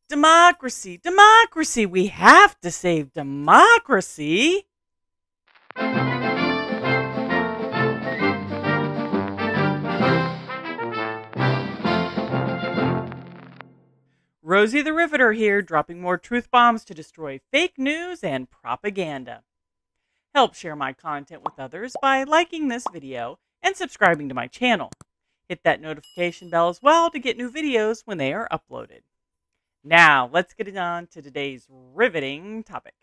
Democracy, democracy. We have to save democracy. Rosie the Riveter here, dropping more truth bombs to destroy fake news and propaganda. Help share my content with others by liking this video and subscribing to my channel. Hit that notification bell as well to get new videos when they are uploaded. Now, let's get on to today's riveting topic.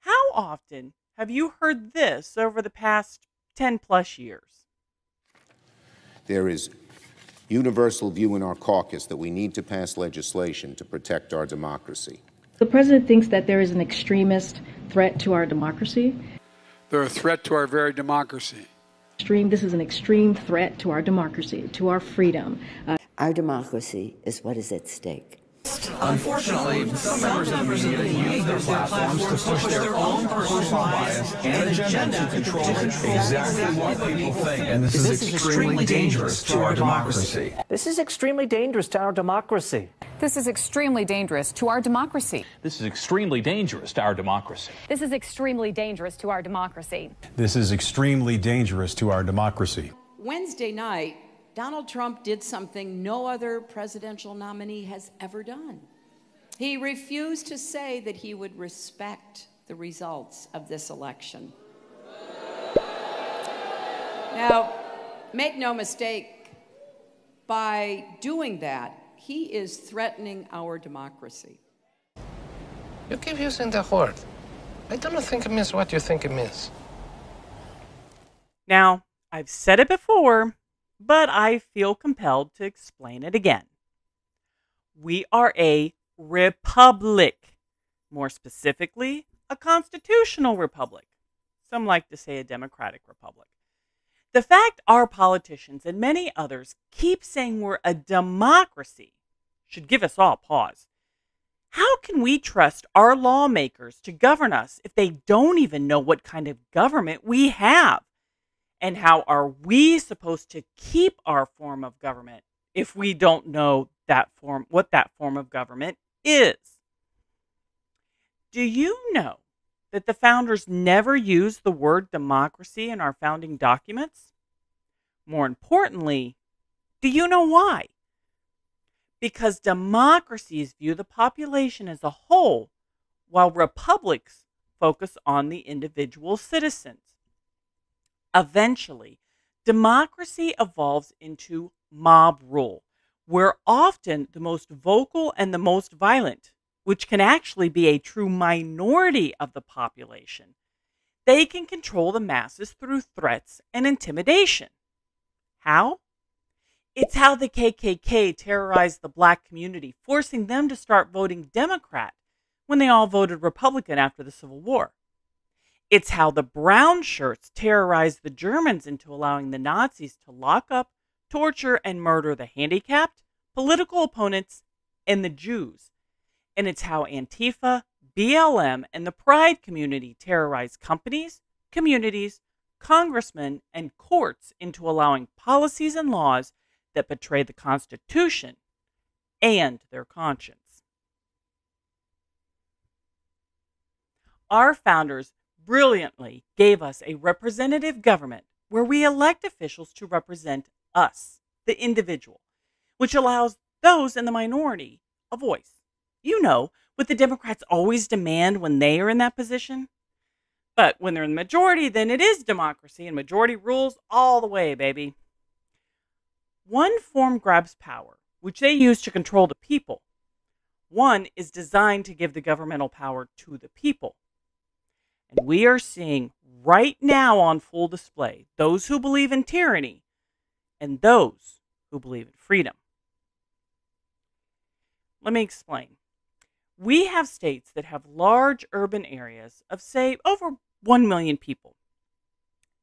How often have you heard this over the past 10 plus years? There is universal view in our caucus that we need to pass legislation to protect our democracy. The president thinks that there is an extremist threat to our democracy. They're a threat to our very democracy. This is an extreme threat to our democracy, to our freedom. Our democracy is what is at stake. Unfortunately, some members of the media use their platforms to push their own personal bias and agenda to control exactly what people think. And this is extremely dangerous to our democracy. This is extremely dangerous to our democracy. This is extremely dangerous to our democracy. This is extremely dangerous to our democracy. This is extremely dangerous to our democracy. This is extremely dangerous to our democracy. Wednesday night, Donald Trump did something no other presidential nominee has ever done. He refused to say that he would respect the results of this election. Now, make no mistake, by doing that, he is threatening our democracy. You keep using the word. I don't think it means what you think it means. Now, I've said it before, but I feel compelled to explain it again. We are a republic. More specifically, a constitutional republic. Some like to say a democratic republic. The fact our politicians and many others keep saying we're a democracy should give us all pause. How can we trust our lawmakers to govern us if they don't even know what kind of government we have? And how are we supposed to keep our form of government if we don't know what that form of government is? Do you know that the founders never used the word democracy in our founding documents? More importantly, do you know why? Because democracies view the population as a whole, while republics focus on the individual citizens. Eventually, democracy evolves into mob rule, where often the most vocal and the most violent, which can actually be a true minority of the population, they can control the masses through threats and intimidation. How? It's how the KKK terrorized the black community, forcing them to start voting Democrat when they all voted Republican after the Civil War. It's how the brown shirts terrorized the Germans into allowing the Nazis to lock up, torture, and murder the handicapped, political opponents, and the Jews. And it's how Antifa, BLM, and the Pride community terrorized companies, communities, congressmen, and courts into allowing policies and laws that betray the Constitution and their conscience. Our founders brilliantly gave us a representative government where we elect officials to represent us, the individual, which allows those in the minority a voice. You know, what the Democrats always demand when they are in that position. But when they're in the majority, then it is democracy, and majority rules all the way, baby. One form grabs power, which they use to control the people. One is designed to give the governmental power to the people. And we are seeing right now on full display those who believe in tyranny and those who believe in freedom. Let me explain. We have states that have large urban areas of, say, over 1 million people.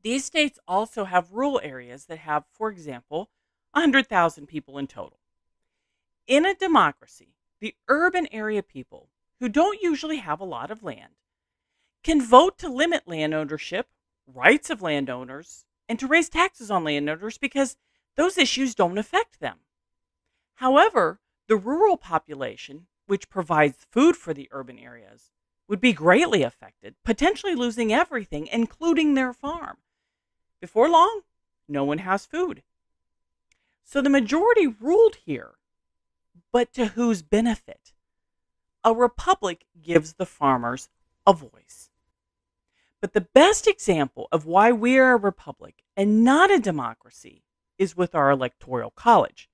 These states also have rural areas that have, for example, 100,000 people in total. In a democracy, the urban area people, who don't usually have a lot of land, can vote to limit land ownership, rights of landowners, and to raise taxes on landowners because those issues don't affect them. However, The rural population, which provides food for the urban areas, would be greatly affected, potentially losing everything, including their farm. Before long, no one has food. So the majority ruled here, but to whose benefit? A republic gives the farmers a voice. But the best example of why we are a republic and not a democracy is with our electoral college.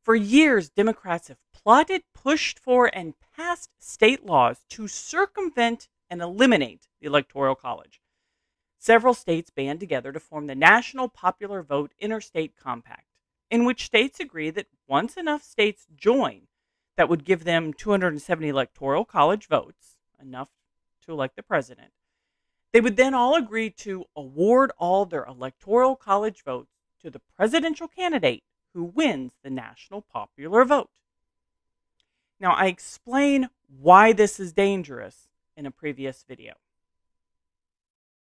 For years, Democrats have plotted, pushed for, and passed state laws to circumvent and eliminate the electoral college. Several states band together to form the National Popular Vote Interstate Compact, in which states agree that once enough states join, that would give them 270 electoral college votes, enough to elect the president. They would then all agree to award all their electoral college votes to the presidential candidate who wins the national popular vote. Now, I explain why this is dangerous in a previous video.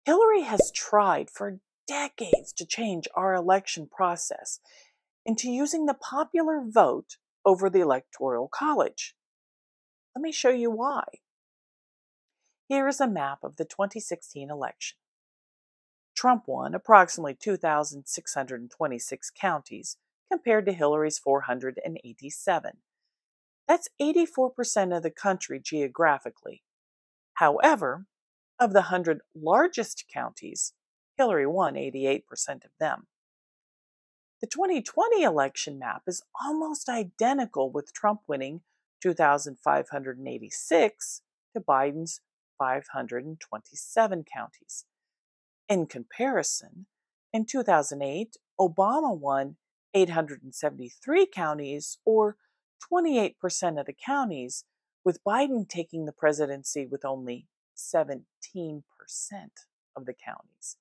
Hillary has tried for decades to change our election process into using the popular vote over the electoral college. Let me show you why. Here is a map of the 2016 election. Trump won approximately 2,626 counties compared to Hillary's 487. That's 84% of the country geographically. However, of the 100 largest counties, Hillary won 88% of them. The 2020 election map is almost identical, with Trump winning 2,586 to Biden's 527 counties. In comparison, in 2008, Obama won 873 counties, or 28% of the counties, with Biden taking the presidency with only 17% of the counties.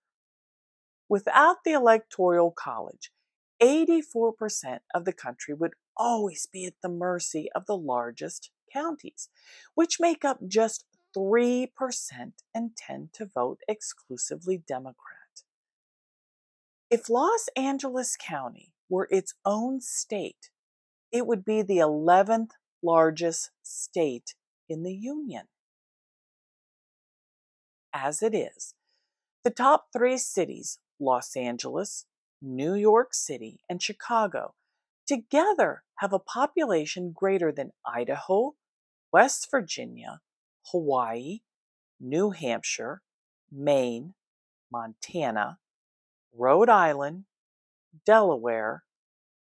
Without the Electoral College, 84% of the country would always be at the mercy of the largest counties, which make up just 3% and tend to vote exclusively Democrat. If Los Angeles County were its own state, it would be the 11th largest state in the Union. As it is, the top 3 cities, Los Angeles, New York City, and Chicago, together have a population greater than Idaho, West Virginia, Hawaii, New Hampshire, Maine, Montana, Rhode Island, Delaware,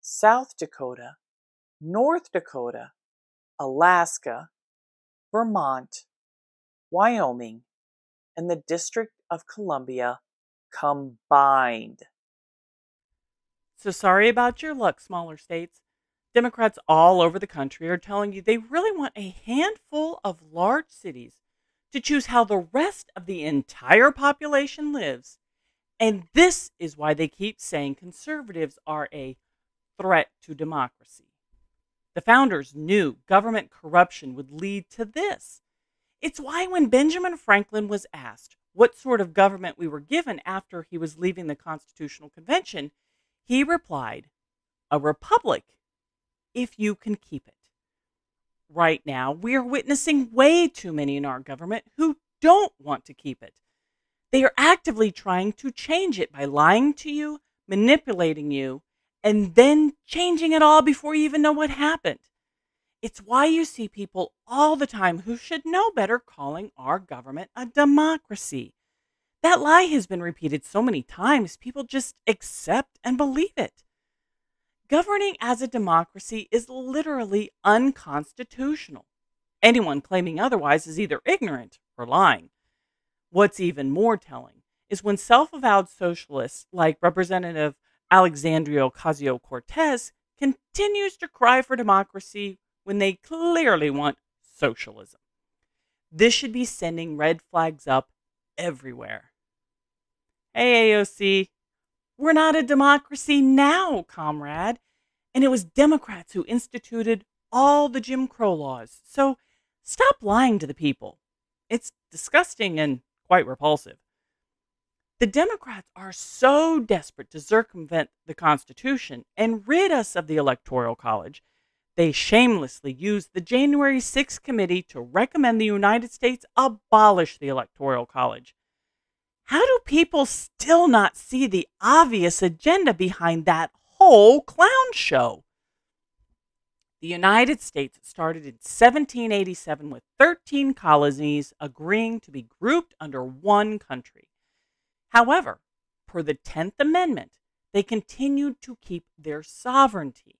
South Dakota, North Dakota, Alaska, Vermont, Wyoming, and the District of Columbia combined. So sorry about your luck, smaller states. Democrats all over the country are telling you they really want a handful of large cities to choose how the rest of the entire population lives. And this is why they keep saying conservatives are a threat to democracy. The founders knew government corruption would lead to this. It's why when Benjamin Franklin was asked what sort of government we were given after he was leaving the Constitutional Convention, he replied, "A republic, if you can keep it." Right now, we are witnessing way too many in our government who don't want to keep it. They are actively trying to change it by lying to you, manipulating you, and then changing it all before you even know what happened. It's why you see people all the time who should know better calling our government a democracy. That lie has been repeated so many times, people just accept and believe it. Governing as a democracy is literally unconstitutional. Anyone claiming otherwise is either ignorant or lying. What's even more telling is when self-avowed socialists like Representative Alexandria Ocasio-Cortez continues to cry for democracy when they clearly want socialism. This should be sending red flags up everywhere. Hey, AOC, we're not a democracy now, comrade. And it was Democrats who instituted all the Jim Crow laws. So stop lying to the people. It's disgusting and quite repulsive. The Democrats are so desperate to circumvent the Constitution and rid us of the Electoral College They shamelessly used the January 6th committee to recommend the United States abolish the Electoral College. How do people still not see the obvious agenda behind that whole clown show? The United States started in 1787 with 13 colonies agreeing to be grouped under one country. However, per the 10th Amendment, they continued to keep their sovereignty.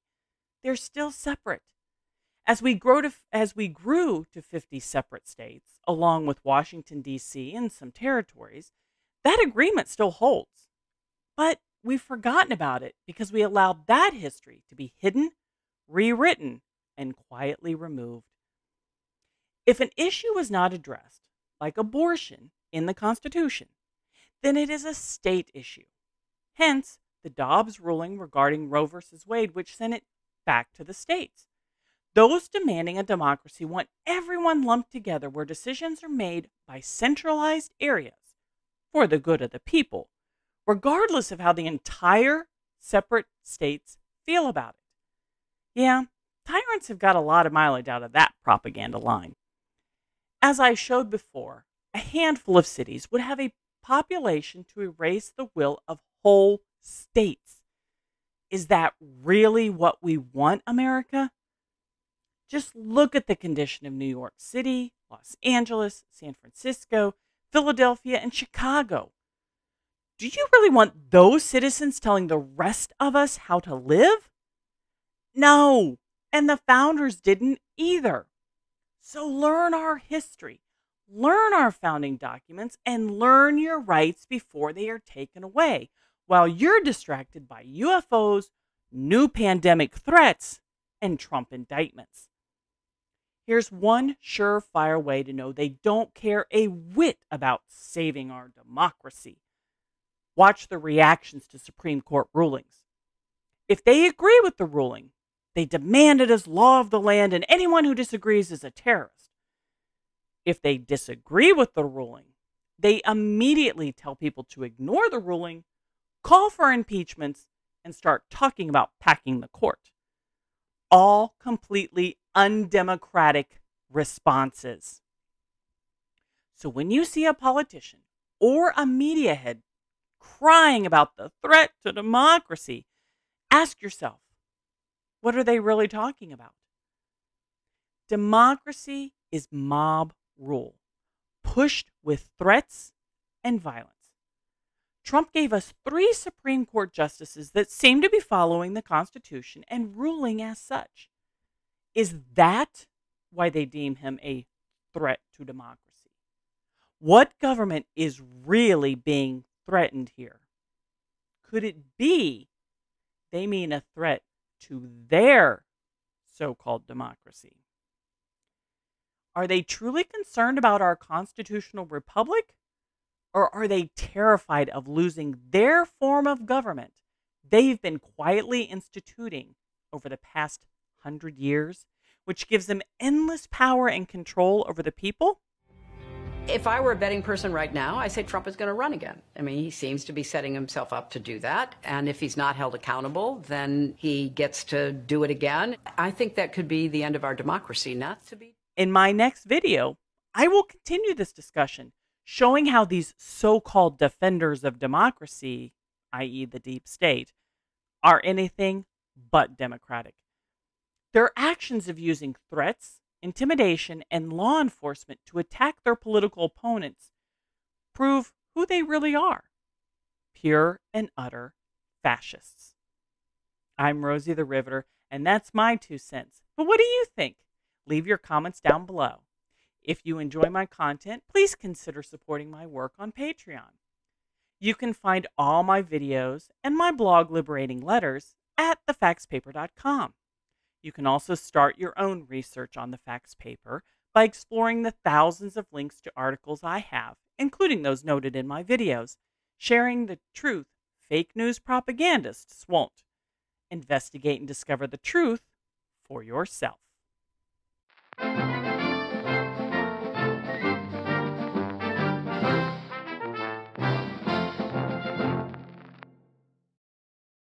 They're still separate. As we grew to 50 separate states, along with Washington, D.C. and some territories, that agreement still holds. But we've forgotten about it because we allowed that history to be hidden, rewritten, and quietly removed. If an issue is not addressed, like abortion, in the Constitution, then it is a state issue. Hence, the Dobbs ruling regarding Roe v. Wade, which sent it back to the states. Those demanding a democracy want everyone lumped together where decisions are made by centralized areas for the good of the people, regardless of how the entire separate states feel about it. Yeah, tyrants have got a lot of mileage out of that propaganda line. As I showed before, a handful of cities would have a population to erase the will of whole states. Is that really what we want, America? Just look at the condition of New York City, Los Angeles, San Francisco, Philadelphia, and Chicago. Do you really want those citizens telling the rest of us how to live? No, and the founders didn't either. So learn our history, learn our founding documents, and learn your rights before they are taken away, while you're distracted by UFOs, new pandemic threats, and Trump indictments. Here's one surefire way to know they don't care a whit about saving our democracy. Watch the reactions to Supreme Court rulings. If they agree with the ruling, they demand it as law of the land, and anyone who disagrees is a terrorist. If they disagree with the ruling, they immediately tell people to ignore the ruling, call for impeachments, and start talking about packing the court. All completely undemocratic responses. So when you see a politician or a media head crying about the threat to democracy, ask yourself, what are they really talking about? Democracy is mob rule, pushed with threats and violence. Trump gave us 3 Supreme Court justices that seem to be following the Constitution and ruling as such. Is that why they deem him a threat to democracy? What government is really being threatened here? Could it be they mean a threat to their so-called democracy? Are they truly concerned about our constitutional republic? Or are they terrified of losing their form of government they've been quietly instituting over the past 100 years, which gives them endless power and control over the people? If I were a betting person right now, I say Trump is going to run again. I mean, he seems to be setting himself up to do that. And if he's not held accountable, then he gets to do it again. I think that could be the end of our democracy, not to be. In my next video, I will continue this discussion, showing how these so-called defenders of democracy, i.e. the deep state, are anything but democratic. Their actions of using threats, intimidation, and law enforcement to attack their political opponents prove who they really are: pure and utter fascists. I'm Rosie the Riveter, and that's my 2 cents. But what do you think? Leave your comments down below. If you enjoy my content, please consider supporting my work on Patreon. You can find all my videos and my blog, Liberating Letters, at thefaxpaper.com. You can also start your own research on the Fax Paper by exploring the thousands of links to articles I have, including those noted in my videos, sharing the truth fake news propagandists won't. Investigate and discover the truth for yourself.